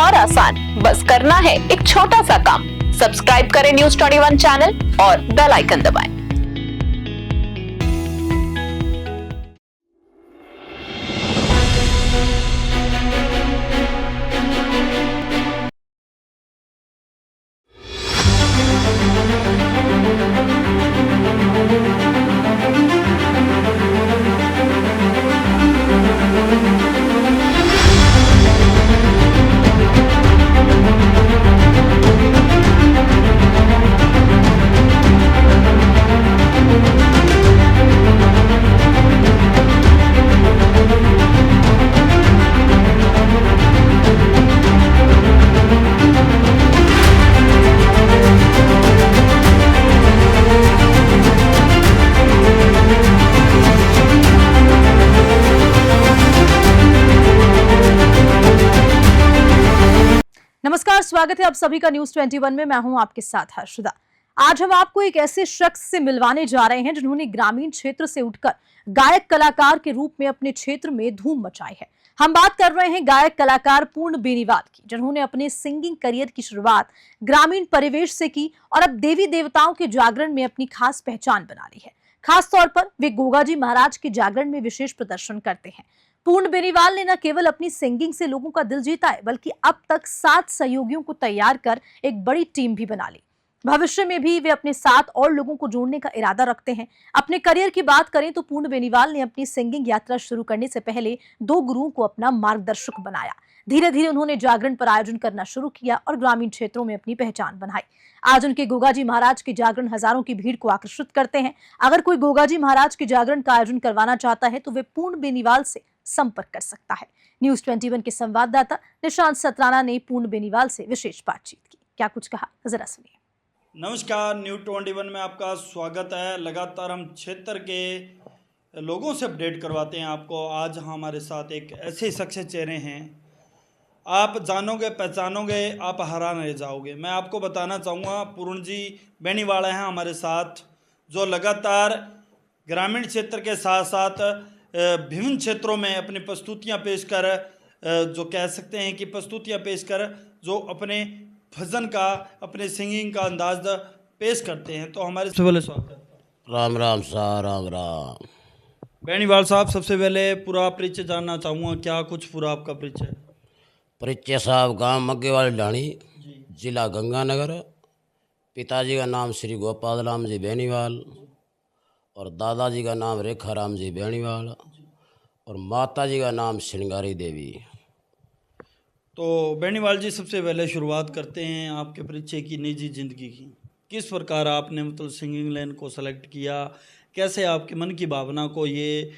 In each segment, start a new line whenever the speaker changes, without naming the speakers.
और आसान। बस करना है एक छोटा सा काम। सब्सक्राइब करें News21 चैनल और बेल आइकन दबाएं।
नमस्कार, स्वागत है आप सभी का News21 में। मैं हूं आपके साथ हर्षदा। आज हम आपको एक ऐसे शख्स से मिलवाने जा रहे हैं जिन्होंने ग्रामीण क्षेत्र से उठकर गायक कलाकार के रूप में अपने क्षेत्र में धूम मचाई है। हम बात कर रहे हैं गायक कलाकार पूर्ण बेनीवाल की, जिन्होंने अपने सिंगिंग करियर की शुरुआत ग्रामीण परिवेश से की और अब देवी देवताओं के जागरण में अपनी खास पहचान बना ली है। खास तौर पर वे गोगाजी महाराज के जागरण में विशेष प्रदर्शन करते हैं। पूर्ण बेनीवाल ने न केवल अपनी सिंगिंग से लोगों का दिल जीता है, बल्कि अब तक 7 सहयोगियों को तैयार कर एक बड़ी टीम भी बना ली। भविष्य में भी वे अपने साथ और लोगों को जोड़ने का इरादा रखते हैं। अपने करियर की बात करें तो पूर्ण बेनीवाल ने अपनी सिंगिंग यात्रा शुरू करने से पहले 2 गुरुओं को अपना मार्गदर्शक बनाया। धीरे धीरे उन्होंने जागरण पर आयोजन करना शुरू किया और ग्रामीण क्षेत्रों में अपनी पहचान बनाई। आज उनके गोगाजी महाराज के जागरण हजारों की भीड़ को आकर्षित करते हैं। अगर कोई गोगाजी महाराज के जागरण का आयोजन करवाना चाहता है तो वे पूर्ण बेनीवाल से संपर्क कर सकता है। News21 के संवाददाता निशांत सतराना ने पूर्ण बेनीवाल से विशेष बातचीत की। क्या कुछ कहा, जरा सुनिए।
नमस्कार, News21 में आपका स्वागत है। लगातार हम क्षेत्र के लोगों से अपडेट करवाते हैं आपको। आज हमारे साथ एक ऐसे शख्स चेहरे हैं, आप जानोगे पहचानोगे, आप हैरान रह जाओगे। मैं आपको बताना चाहूँगा, पूर्ण जी बेनीवाल हैं हमारे साथ, जो लगातार ग्रामीण क्षेत्र के साथ साथ विभिन्न क्षेत्रों में अपनी प्रस्तुतियां पेश कर, जो कह सकते हैं कि प्रस्तुतियां पेश कर, जो अपने भजन का, अपने सिंगिंग का अंदाज पेश करते हैं। तो हमारे सबसे पहले स्वागत।
राम राम सा राम राम।
बेनीवाल साहब, सबसे पहले पूरा परिचय जानना चाहूँगा, क्या कुछ पूरा आपका परिचय?
परिचय साहब, गांव मग्गेवाल ढाणी, जिला गंगानगर। पिताजी का नाम श्री गोपाल राम जी बेनीवाल और दादाजी का नाम रेखा राम जी बेनीवाल और माताजी का नाम श्रृंगारी देवी।
तो बेनीवाल जी, सबसे पहले शुरुआत करते हैं आपके परिचय की, निजी ज़िंदगी की। किस प्रकार आपने मतलब सिंगिंग लाइन को सेलेक्ट किया, कैसे आपके मन की भावना को ये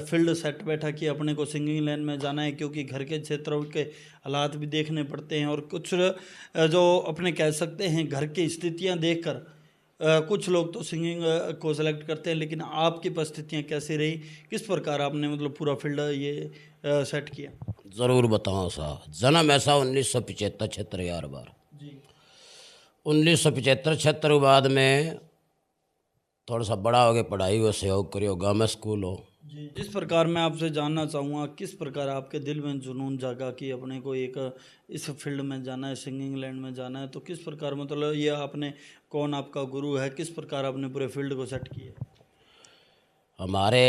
फील्ड सेट बैठा कि अपने को सिंगिंग लाइन में जाना है, क्योंकि घर के क्षेत्रों के हालात भी देखने पड़ते हैं और कुछ जो अपने कह सकते हैं घर की स्थितियां देखकर कुछ लोग तो सिंगिंग को सेलेक्ट करते हैं, लेकिन आपकी परिस्थितियाँ कैसी रही, किस प्रकार आपने मतलब पूरा फील्ड ये सेट किया?
ज़रूर बताऊँ साहब। जन्म ऐसा 1975 76 बार जी। 1975 76 बाद में थोड़ा सा बड़ा हो गया, पढ़ाई हो, सहयोग करियो, गाँव में स्कूल हो
जी। जिस प्रकार मैं आपसे जानना चाहूँगा, किस प्रकार आपके दिल में जुनून जागा कि अपने को एक इस फील्ड में जाना है, सिंगिंग लाइन में जाना है, तो किस प्रकार मतलब ये आपने, कौन आपका गुरु है, किस प्रकार आपने पूरे फील्ड को सेट किया?
हमारे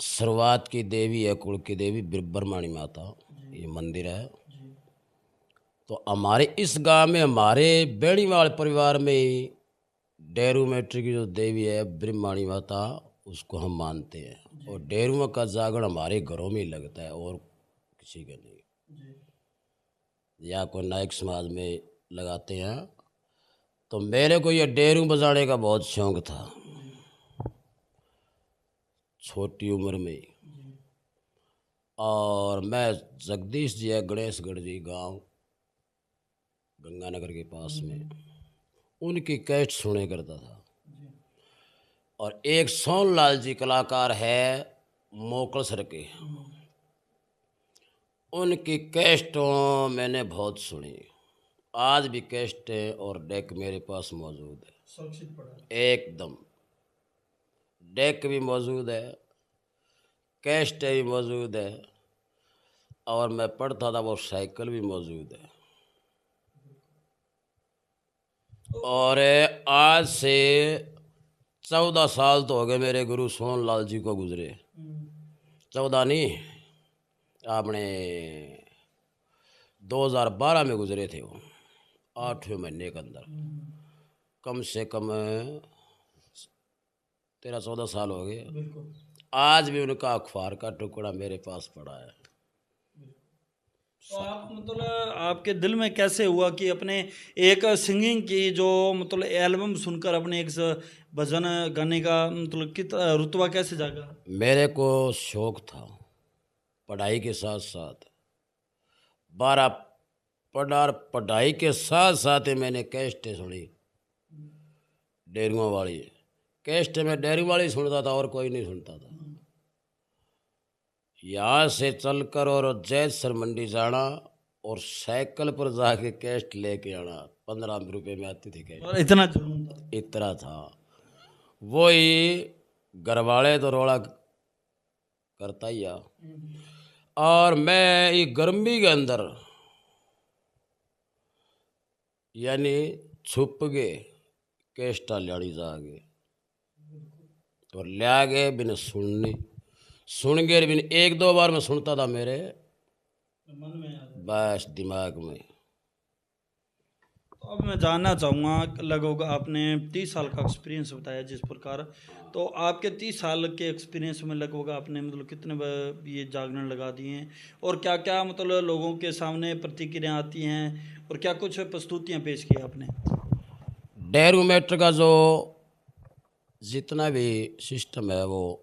शुरुआत की देवी है, कुल की देवी ब्रह्मणी माता, ये मंदिर है। तो हमारे इस गांव में, हमारे बेनीवाल परिवार में ही डेरू मेट्री की जो देवी है ब्रह्मणी माता, उसको हम मानते हैं। और डेरुओं का जागरण हमारे घरों में ही लगता है और किसी का नहीं, या कोई नायक समाज में लगाते हैं। तो मेरे को ये डेरू बजाने का बहुत शौक था, छोटी उम्र में। और मैं जगदीश जी है, गणेशगढ़ जी गांव गंगानगर के पास में, उनकी कैस्ट सुने करता था। और एक सोनलाल जी कलाकार है मोकलसर के, उनकी कैस्टों मैंने बहुत सुनी। आज भी कैस्ट है और डेक मेरे पास मौजूद है, एकदम डेक भी मौजूद है, कैस्ट भी मौजूद है, और मैं पढ़ता था वो साइकिल भी मौजूद है। और आज से 14 साल तो हो गए मेरे गुरु सोनलाल जी को गुजरे। 14 नहीं, आपने 2012 में गुजरे थे वो, 8वें महीने के अंदर। कम से कम 13-14 साल हो गए। आज भी उनका अखबार का टुकड़ा मेरे पास पड़ा है।
तो आप मतलब आपके दिल में कैसे हुआ कि अपने एक सिंगिंग की जो मतलब एल्बम सुनकर अपने एक भजन गाने का मतलब कित रुतबा कैसे जागा?
मेरे को शौक था पढ़ाई के साथ साथ, 12 पढ़ाई के साथ साथ ही मैंने कैस्टें सुनी, डेरियों वाली कैस्टें। मैं डेरी वाली सुनता था और कोई नहीं सुनता था। यहाँ से चलकर और जैसर मंडी जाना और साइकिल पर जाके कैस्ट लेके आना, 15 रुपए में आती थी कैस्ट।
और इतना जुनून था?
इतना था। वही घरवाले तो रोड़ा करता ही आ। और मैं ये गर्मी के अंदर यानी छुप गए कैस्टा लियाड़ी जागे और लिया गए बिना सुन गए बिन 1-2 बार मैं सुनता था मेरे
मन में
बस दिमाग में।
तो अब मैं जानना चाहूँगा, लगभग आपने 30 साल का एक्सपीरियंस बताया जिस प्रकार, तो आपके 30 साल के एक्सपीरियंस में लगभग आपने मतलब कितने ये जागरण लगा दिए हैं और क्या क्या मतलब लोगों के सामने प्रतिक्रिया आती हैं और क्या कुछ प्रस्तुतियाँ पेश की आपने?
डेरोमीटर का जो जितना भी सिस्टम है वो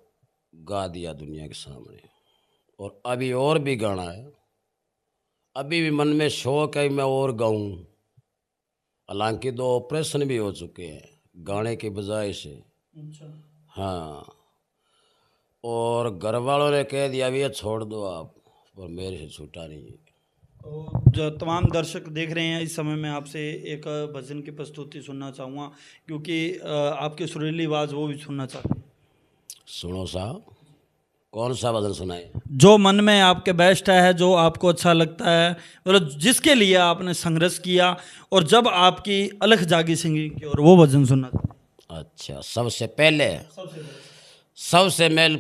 गा दिया दुनिया के सामने, और अभी और भी गाना है। अभी भी मन में शौक है मैं और गाऊं। हालांकि 2 ऑपरेशन भी हो चुके हैं गाने की बजाय से।
अच्छा।
हाँ, और घर वालों ने कह दिया अभी ये छोड़ दो आप, पर मेरे से छूटा नहीं।
तो जो तमाम दर्शक देख रहे हैं इस समय मैं आपसे एक भजन की प्रस्तुति सुनना चाहूँगा, क्योंकि आपकी सुरीली आवाज़ वो भी सुनना चाहते हैं।
सुनो साहब, कौन सा भजन सुनाए?
जो मन में आपके बेस्ट है, जो आपको अच्छा लगता है, मतलब जिसके लिए आपने संघर्ष किया और जब आपकी अलख जागी सिंगिंग की, और वो भजन सुनना चाहते हैं।
अच्छा, सबसे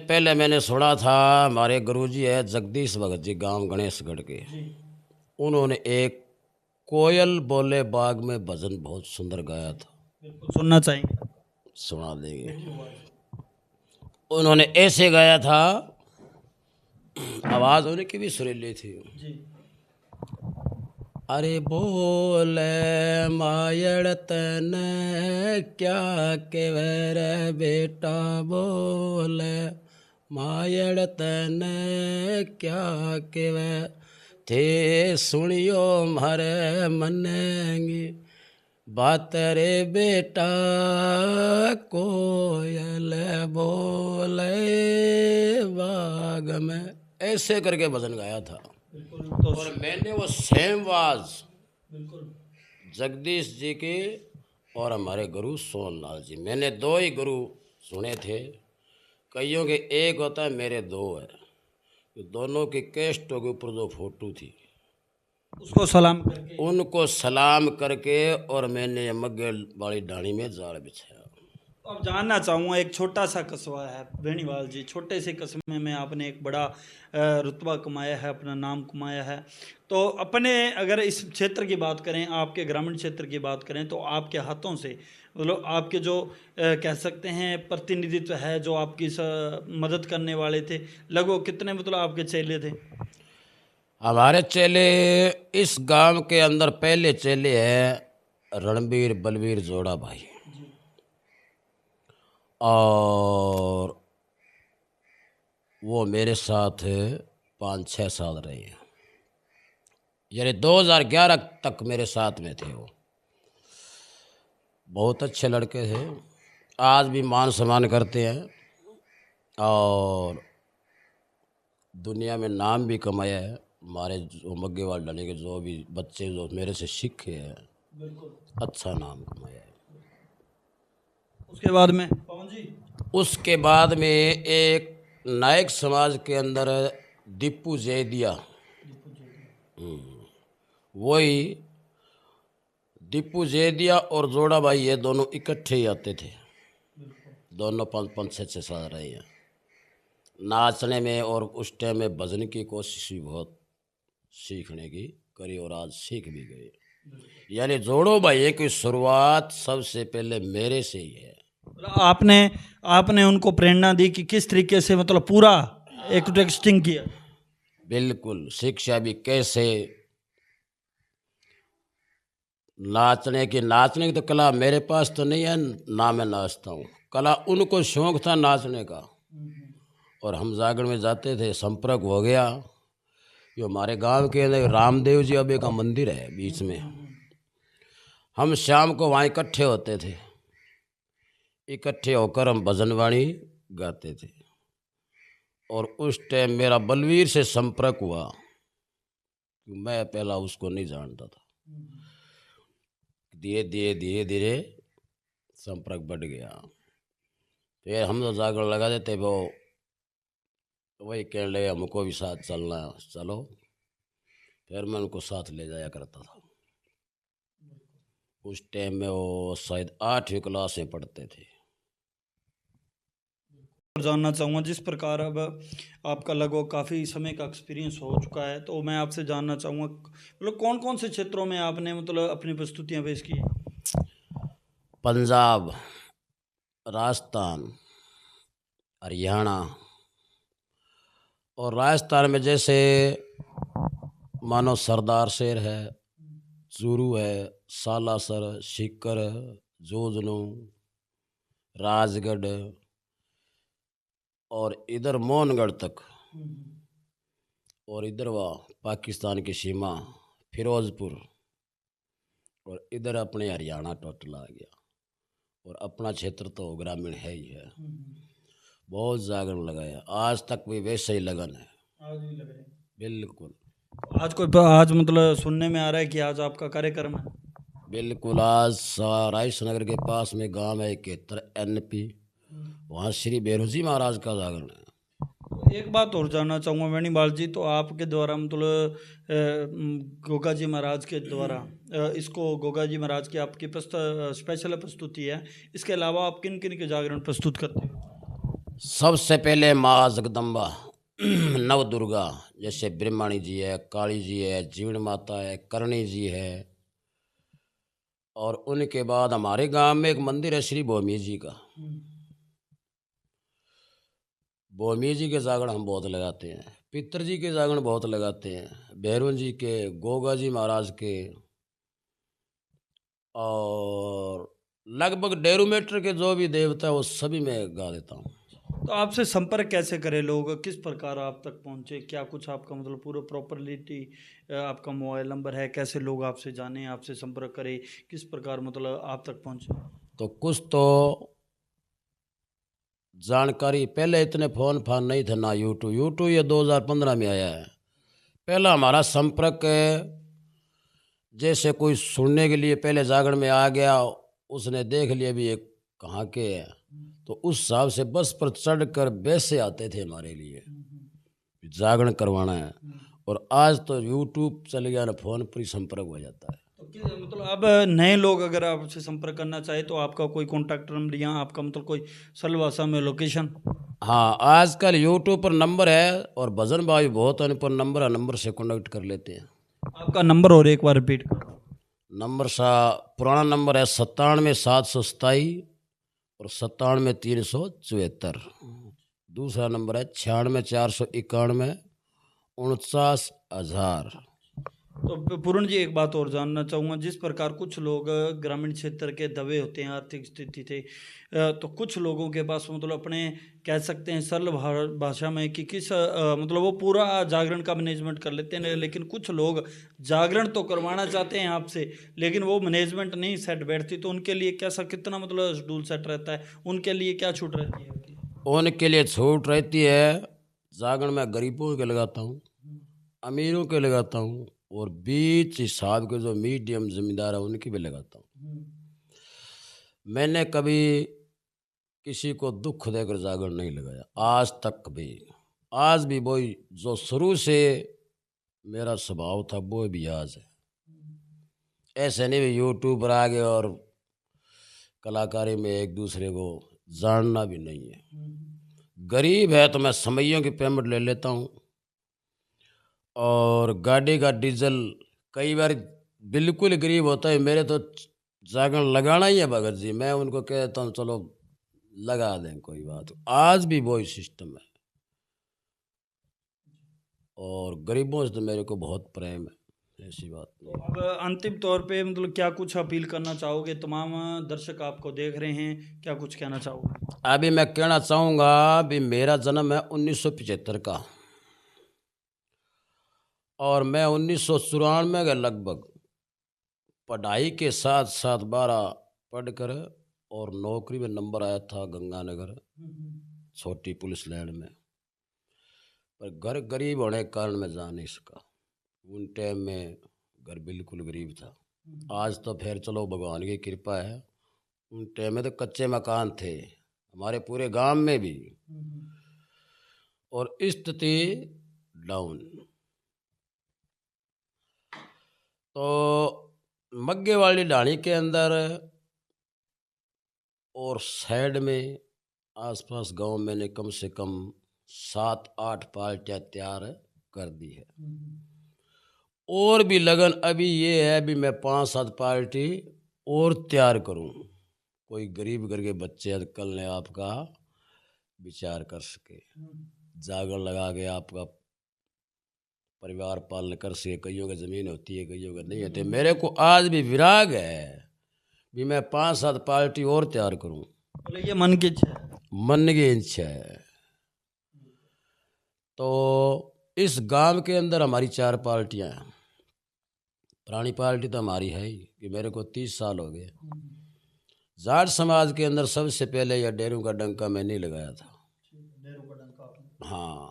पहले मैंने सुना था, हमारे गुरुजी है जगदीश भगत जी, गांव गणेशगढ़ के। उन्होंने एक कोयल बोले बाग में भजन बहुत सुंदर गाया था,
सुनना चाहेंगे?
सुना देंगे। उन्होंने ऐसे गाया था, आवाज उनकी भी सुरीली थी। अरे बोले मायड़ तने क्या के रे बेटा, बोले मायड़ तने क्या के थे, सुनियो मारे मनेंगी बात रे बेटा, कोयल बोले बाग में। ऐसे करके भजन गाया था।
तो
और मैंने वो सेम आवाज जगदीश जी के और हमारे गुरु सोनलाल जी, मैंने 2 ही गुरु सुने थे। कईयों के एक होता है, मेरे 2 है। दोनों की कैस्टों के ऊपर जो फोटो थी
उसको सलाम करके,
उनको सलाम करके और मैंने मग्गे वाली डाणी में जाल बिछाया।
अब जानना चाहूँगा, एक छोटा सा कस्बा है बेनीवाल जी, छोटे से कस्बे में आपने एक बड़ा रुतबा कमाया है, अपना नाम कमाया है। तो अपने अगर इस क्षेत्र की बात करें, आपके ग्रामीण क्षेत्र की बात करें, तो आपके हाथों से मतलब आपके जो कह सकते हैं प्रतिनिधित्व है, जो आपकी मदद करने वाले थे, लगभग कितने मतलब आपके चेले थे?
हमारे चेले इस गांव के अंदर पहले चेले हैं रणबीर बलवीर जोड़ा भाई, और वो मेरे साथ 5-6 साल रहे हैं, यानी 2011 तक मेरे साथ में थे। वो बहुत अच्छे लड़के थे, आज भी मान सम्मान करते हैं और दुनिया में नाम भी कमाया है। हमारे जो मग्गेवाल डाले के जो भी बच्चे जो मेरे से सीखे हैं, अच्छा नाम कमाया है।
उसके बाद में पवन जी,
उसके बाद में एक नायक समाज के अंदर दीपू जयदिया, वही दीपू जैदिया और जोड़ा भाई ये दोनों इकट्ठे ही आते थे, दोनों 5-5 6 साल रहे हैं नाचने में। और उस टाइम में भजन की कोशिश भी बहुत सीखने की करी और आज सीख भी गए। यानी जोड़ो भाई की शुरुआत सबसे पहले मेरे से ही है।
आपने उनको प्रेरणा दी कि किस तरीके से मतलब पूरा एक टेक्सटिंग किया?
बिल्कुल, शिक्षा भी कैसे नाचने की तो कला मेरे पास तो नहीं है ना, मैं नाचता हूँ। कला उनको शौक था नाचने का और हम जागरण में जाते थे, संपर्क हो गया। जो हमारे गांव के अंदर रामदेव जी अबे का मंदिर है बीच में, हम शाम को वहाँ इकट्ठे होते थे, इकट्ठे होकर हम भजन वाणी गाते थे। और उस टाइम मेरा बलवीर से संपर्क हुआ, मैं पहला उसको नहीं जानता था। धीरे धीरे संपर्क बढ़ गया। फिर हम तो जागरण लगा देते, वो वही कहने लगे हमको भी साथ चलना है, चलो। फिर मैं उनको साथ ले जाया करता था। उस टाइम में वो शायद 8वीं क्लास में पढ़ते थे।
जानना चाहूँगा, जिस प्रकार अब आपका लगभग काफ़ी समय का एक्सपीरियंस हो चुका है, तो मैं आपसे जानना चाहूँगा मतलब कौन कौन से क्षेत्रों में आपने मतलब अपनी प्रस्तुतियाँ पेश की?
पंजाब, राजस्थान, हरियाणा। और राजस्थान में जैसे मानो सरदार शेर है, चूरू है, सालासर, सीकर, जोजनू, राजगढ़ और इधर मोहनगढ़ तक, और इधर वह पाकिस्तान की सीमा फिरोजपुर, और इधर अपने हरियाणा टोटल आ गया। और अपना क्षेत्र तो ग्रामीण है ही है। बहुत जागरण लगाया, आज तक भी वैसे ही लगन है।
आज भी लग रहे हैं।
बिल्कुल।
आज मतलब सुनने में आ रहा है कि आज आपका कार्यक्रम है?
बिल्कुल, आज राइस नगर के पास में गांव है 71 NP, वहाँ श्री भैरव जी महाराज का जागरण है।
एक बात और जानना चाहूँगा वेणुबाल जी, तो आपके द्वारा मतलब गोगा जी महाराज के द्वारा इसको गोगा जी महाराज की आपकी स्पेशल प्रस्तुति है, इसके अलावा आप किन किन के जागरण प्रस्तुत करते हो?
सबसे पहले माँ जगदम्बा नव दुर्गा, जैसे ब्रह्मणी जी है, काली जी है, जीवन माता है, करणी जी है। और उनके बाद हमारे गांव में एक मंदिर है श्री भौमी जी का, भौमी जी के जागरण हम बहुत लगाते हैं। पितर जी के जागरण बहुत लगाते हैं, भैरव जी के, गोगा जी महाराज के, और लगभग डेरोमीटर के जो भी देवता है वो सभी मैं गा देता हूँ।
तो आपसे संपर्क कैसे करें लोग, किस प्रकार आप तक पहुँचे, क्या कुछ आपका मतलब पूरा प्रॉपरलिटी आपका मोबाइल नंबर है, कैसे लोग आपसे जाने, आपसे संपर्क करें, किस प्रकार मतलब आप तक पहुँचे?
तो कुछ तो जानकारी, पहले इतने फ़ोन फान नहीं थे ना, यूट्यूब ये 2015 में आया है। पहला हमारा संपर्क जैसे कोई सुनने के लिए पहले जागरण में आ गया, उसने देख लिया भी ये कहाँ के है, तो उस हिसाब से बस पर चढ़ कर वैसे आते थे हमारे लिए जागरण करवाना है। और आज तो यूट्यूब चल गया ना, फ़ोन पर ही संपर्क हो जाता है।
तो मतलब अब नए लोग अगर आपसे संपर्क करना चाहे तो आपका कोई कॉन्टैक्ट नंबर या आपका मतलब कोई सरल भाषा में लोकेशन?
हाँ, आजकल यूट्यूब पर नंबर है और भजन भाई बहुत है पर नंबर से कॉन्टेक्ट कर लेते हैं।
आपका नंबर और एक बार रिपीट करो।
नंबर पुराना नंबर है 97 727 और 97 374। दूसरा नंबर है 96 491 49,000।
तो पूर्ण जी, एक बात और जानना चाहूँगा, जिस प्रकार कुछ लोग ग्रामीण क्षेत्र के दबे होते हैं आर्थिक स्थिति थे, तो कुछ लोगों के पास मतलब अपने कह सकते हैं सरल भाषा में कि किस मतलब वो पूरा जागरण का मैनेजमेंट कर लेते हैं, लेकिन कुछ लोग जागरण तो करवाना चाहते हैं आपसे लेकिन वो मैनेजमेंट नहीं सेट बैठती, तो उनके लिए कैसा कितना मतलब शेड्यूल सेट रहता है, उनके लिए क्या छूट रहती है?
उनके लिए छूट रहती है, जागरण में गरीबों के लगाता हूँ, अमीरों के लगाता हूँ, और बीच हिसाब के जो मीडियम जमींदार है उनकी भी लगाता हूँ। मैंने कभी किसी को दुख देकर जागरण नहीं लगाया आज तक भी। आज भी वही जो शुरू से मेरा स्वभाव था वो भी आज है। ऐसे नहीं भी यूट्यूब पर आ गए और कलाकारी में एक दूसरे को जानना भी नहीं है। गरीब है तो मैं समइयों की पेमेंट ले लेता हूँ, और गाड़ी का डीजल कई बार बिल्कुल गरीब होता है, मेरे तो जागरण लगाना ही है भगत जी, मैं उनको कहता हूँ चलो लगा दें कोई बात। आज भी वही सिस्टम है, और गरीबों से तो मेरे को बहुत प्रेम है, ऐसी बात नहीं।
अब अंतिम तौर पे मतलब क्या कुछ अपील करना चाहोगे? तमाम दर्शक आपको देख रहे हैं, क्या कुछ कहना चाहोगे?
अभी मैं कहना चाहूँगा भी मेरा जन्म है 1975 का, और मैं 1994 के लगभग पढ़ाई के साथ साथ 12 पढ़कर और नौकरी में नंबर आया था गंगानगर छोटी पुलिस लाइन में, पर घर गरीब होने के कारण मैं जा नहीं सका। उन टाइम में घर बिल्कुल गरीब था। आज तो फिर चलो भगवान की कृपा है, उन टाइम में तो कच्चे मकान थे हमारे पूरे गांव में भी, और स्थिति डाउन। तो मग्गे वाली ढाणी के अंदर और साइड में आसपास गांव मैंने कम से कम 7-8 पार्टियां तैयार कर दी है, और भी लगन अभी ये है भी मैं 5-7 पार्टी और तैयार करूं। कोई गरीब घर के बच्चे कल ने आपका विचार कर सके, जागरण लगा के आपका परिवार पालन कर सके। कईयों की ज़मीन होती है, कईयों का नहीं होती। मेरे को आज भी विराग है भी मैं 5-7 पार्टी और तैयार करूं।
बोले ये मन की इच्छा है।
मन की इच्छा है। तो इस गांव के अंदर हमारी 4 पार्टियां हैं। पुरानी पार्टी तो हमारी है ही कि मेरे को 30 साल हो गए। जाट समाज के अंदर सबसे पहले यह डेरू का डंका मैंने लगाया था। हाँ,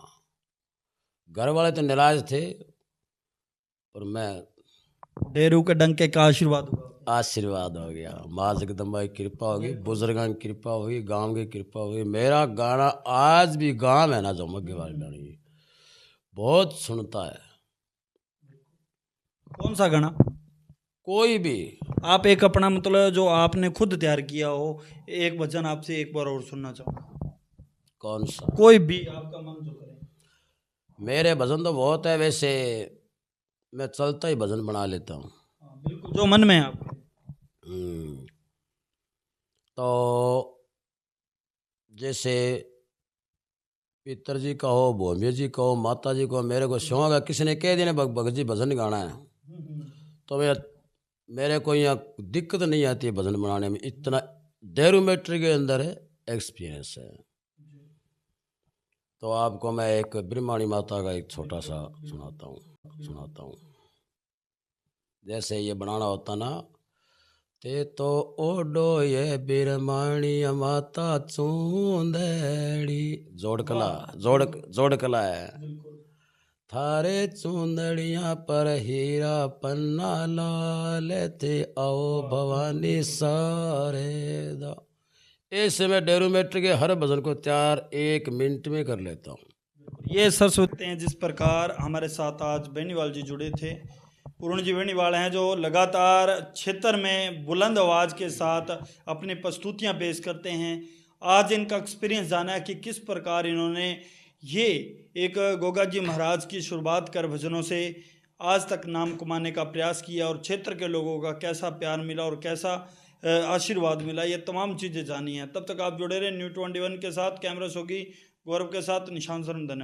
घर वाले तो नाराज थे, पर मैं
डेरू के डंके का आशीर्वाद हुआ।
आशीर्वाद हो गया, माँ जगदम्बा की कृपा होगी, बुजुर्गों की कृपा होगी, गांव की कृपा होगी। मेरा गाना आज भी गांव है ना जो मग्गे वाली डाणी बहुत सुनता है।
कौन सा गाना?
कोई भी
आप एक अपना मतलब जो आपने खुद तैयार किया हो, एक भजन आपसे एक बार और सुनना चाहूँगा।
कौन सा?
कोई भी आपका मन जो करे।
मेरे भजन तो बहुत है, वैसे मैं चलता ही भजन बना लेता हूँ।
बिल्कुल जो मन में है आपके।
तो जैसे पितर जी का हो, भोमिया जी का हो, माता जी को, मेरे को शौक है। किसी ने कह दिया भगत जी भजन गाना है, तो मेरे को यहाँ दिक्कत नहीं आती है भजन बनाने में। इतना डेरोमेट्री के अंदर एक्सपीरियंस है। तो आपको मैं एक ब्रह्माणी माता का एक छोटा सा सुनाता हूँ। जैसे ये बनाना होता ना, ते तो ओडो ये ब्रह्माणी माता चूंदड़ी, जोड़ कला है। थारे चूंदड़ियाँ पर हीरा पन्ना लाल थे, आओ भवानी सारे दा। ऐसे मैं डेरोमेट्री के हर भजन को तैयार 1 मिनट में कर लेता हूँ।
ये सरस्वती हैं जिस प्रकार हमारे साथ आज बेनीवाल जी जुड़े थे। पूर्ण जी बेनीवाल हैं जो लगातार क्षेत्र में बुलंद आवाज़ के साथ अपनी प्रस्तुतियाँ पेश करते हैं। आज इनका एक्सपीरियंस जाना है कि किस प्रकार इन्होंने ये एक गोगा जी महाराज की शुरुआत कर भजनों से आज तक नाम कमाने का प्रयास किया, और क्षेत्र के लोगों का कैसा प्यार मिला और कैसा आशीर्वाद मिला, ये तमाम चीज़ें जानी हैं। तब तक आप जुड़े रहे New 21 के साथ। कैमरा शोगी गौरव के साथ निशान शर्मा। धन्यवाद।